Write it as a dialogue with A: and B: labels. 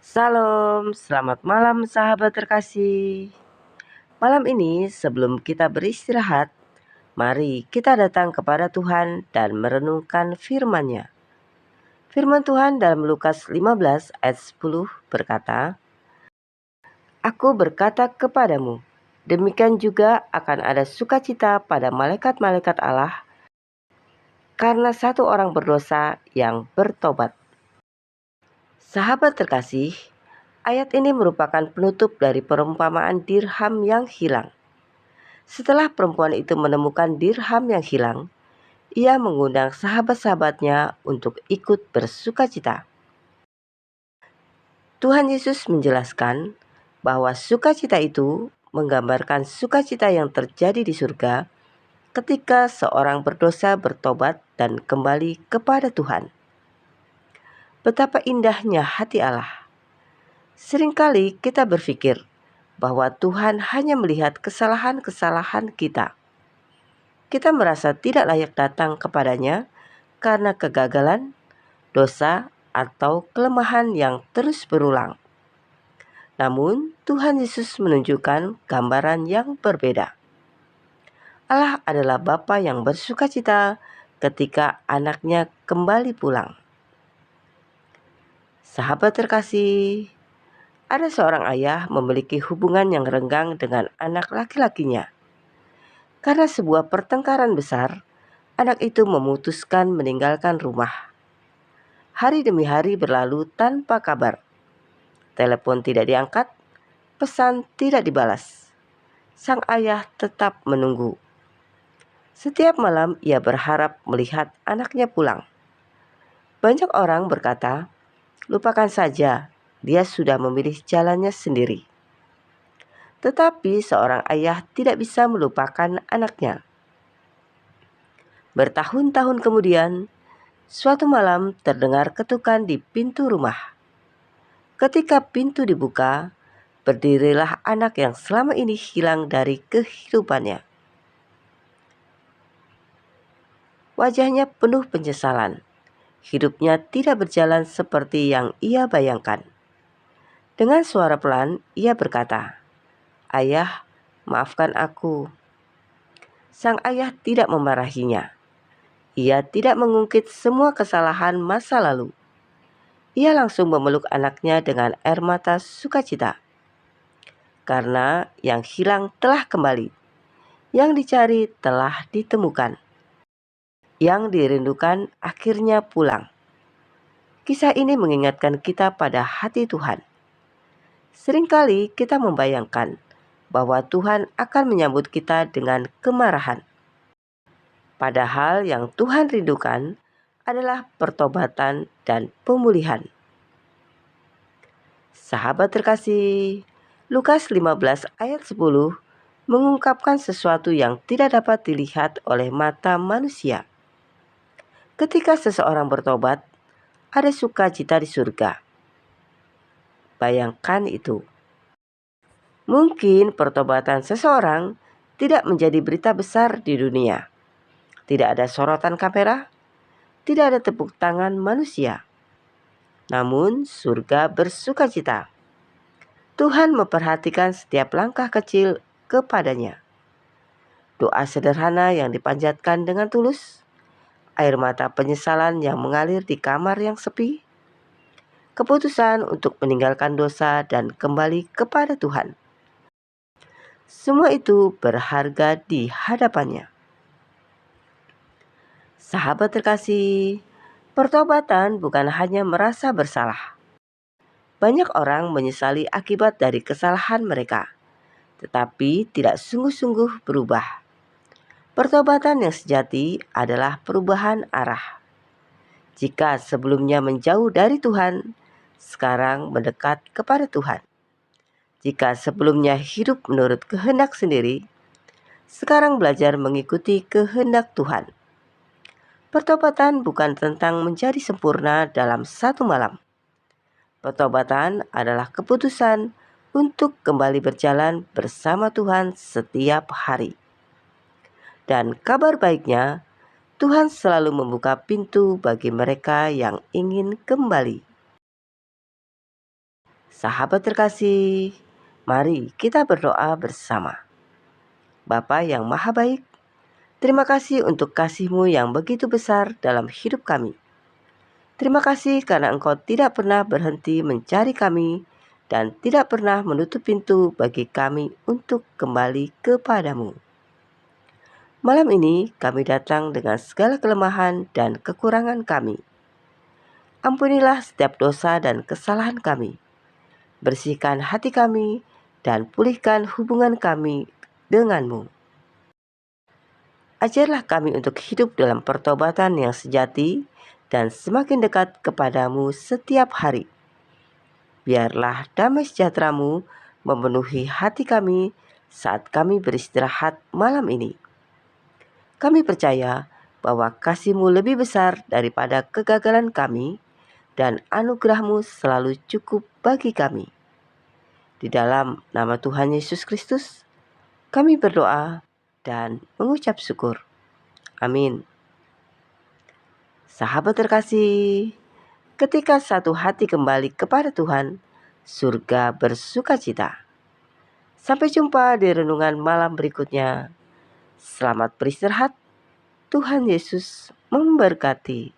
A: Salam, selamat malam sahabat terkasih. Malam ini sebelum kita beristirahat, mari kita datang kepada Tuhan dan merenungkan firman-Nya. Firman Tuhan dalam Lukas 15 ayat 10 berkata, "Aku berkata kepadamu, demikian juga akan ada sukacita pada malaikat-malaikat Allah karena satu orang berdosa yang bertobat." Sahabat terkasih, ayat ini merupakan penutup dari perumpamaan dirham yang hilang. Setelah perempuan itu menemukan dirham yang hilang, ia mengundang sahabat-sahabatnya untuk ikut bersukacita. Tuhan Yesus menjelaskan bahwa sukacita itu menggambarkan sukacita yang terjadi di surga ketika seorang berdosa bertobat dan kembali kepada Tuhan. Betapa indahnya hati Allah. Seringkali kita berpikir bahwa Tuhan hanya melihat kesalahan-kesalahan kita. Kita merasa tidak layak datang kepadanya karena kegagalan, dosa, atau kelemahan yang terus berulang. Namun, Tuhan Yesus menunjukkan gambaran yang berbeda. Allah adalah Bapa yang bersukacita ketika anaknya kembali pulang. Sahabat terkasih, ada seorang ayah memiliki hubungan yang renggang dengan anak laki-lakinya. Karena sebuah pertengkaran besar, anak itu memutuskan meninggalkan rumah. Hari demi hari berlalu tanpa kabar. Telepon tidak diangkat, pesan tidak dibalas. Sang ayah tetap menunggu. Setiap malam ia berharap melihat anaknya pulang. Banyak orang berkata, "Lupakan saja, dia sudah memilih jalannya sendiri." Tetapi seorang ayah tidak bisa melupakan anaknya. Bertahun-tahun kemudian, suatu malam terdengar ketukan di pintu rumah. Ketika pintu dibuka, berdirilah anak yang selama ini hilang dari kehidupannya. Wajahnya penuh penyesalan. Hidupnya tidak berjalan seperti yang ia bayangkan. Dengan suara pelan, ia berkata, "Ayah, maafkan aku." Sang ayah tidak memarahinya. Ia tidak mengungkit semua kesalahan masa lalu. Ia langsung memeluk anaknya dengan air mata sukacita. Karena yang hilang telah kembali. Yang dicari telah ditemukan. Yang dirindukan akhirnya pulang. Kisah ini mengingatkan kita pada hati Tuhan. Seringkali kita membayangkan bahwa Tuhan akan menyambut kita dengan kemarahan. Padahal yang Tuhan rindukan adalah pertobatan dan pemulihan. Sahabat terkasih, Lukas 15 ayat 10 mengungkapkan sesuatu yang tidak dapat dilihat oleh mata manusia. Ketika seseorang bertobat, ada sukacita di surga. Bayangkan itu. Mungkin pertobatan seseorang tidak menjadi berita besar di dunia. Tidak ada sorotan kamera, tidak ada tepuk tangan manusia. Namun surga bersukacita. Tuhan memperhatikan setiap langkah kecil kepadanya. Doa sederhana yang dipanjatkan dengan tulus, air mata penyesalan yang mengalir di kamar yang sepi, keputusan untuk meninggalkan dosa dan kembali kepada Tuhan. Semua itu berharga di hadapannya. Sahabat terkasih, pertobatan bukan hanya merasa bersalah. Banyak orang menyesali akibat dari kesalahan mereka, tetapi tidak sungguh-sungguh berubah. Pertobatan yang sejati adalah perubahan arah. Jika sebelumnya menjauh dari Tuhan, sekarang mendekat kepada Tuhan. Jika sebelumnya hidup menurut kehendak sendiri, sekarang belajar mengikuti kehendak Tuhan. Pertobatan bukan tentang menjadi sempurna dalam satu malam. Pertobatan adalah keputusan untuk kembali berjalan bersama Tuhan setiap hari. Dan kabar baiknya, Tuhan selalu membuka pintu bagi mereka yang ingin kembali. Sahabat terkasih, mari kita berdoa bersama. Bapa yang Maha Baik, terima kasih untuk kasih-Mu yang begitu besar dalam hidup kami. Terima kasih karena Engkau tidak pernah berhenti mencari kami dan tidak pernah menutup pintu bagi kami untuk kembali kepadamu. Malam ini kami datang dengan segala kelemahan dan kekurangan kami. Ampunilah setiap dosa dan kesalahan kami. Bersihkan hati kami dan pulihkan hubungan kami denganmu. Ajarlah kami untuk hidup dalam pertobatan yang sejati dan semakin dekat kepadamu setiap hari. Biarlah damai sejahtera-Mu memenuhi hati kami saat kami beristirahat malam ini. Kami percaya bahwa kasih-Mu lebih besar daripada kegagalan kami dan anugerah-Mu selalu cukup bagi kami. Di dalam nama Tuhan Yesus Kristus, kami berdoa dan mengucap syukur. Amin. Sahabat terkasih, ketika satu hati kembali kepada Tuhan, surga bersukacita. Sampai jumpa di renungan malam berikutnya. Selamat beristirahat. Tuhan Yesus memberkati.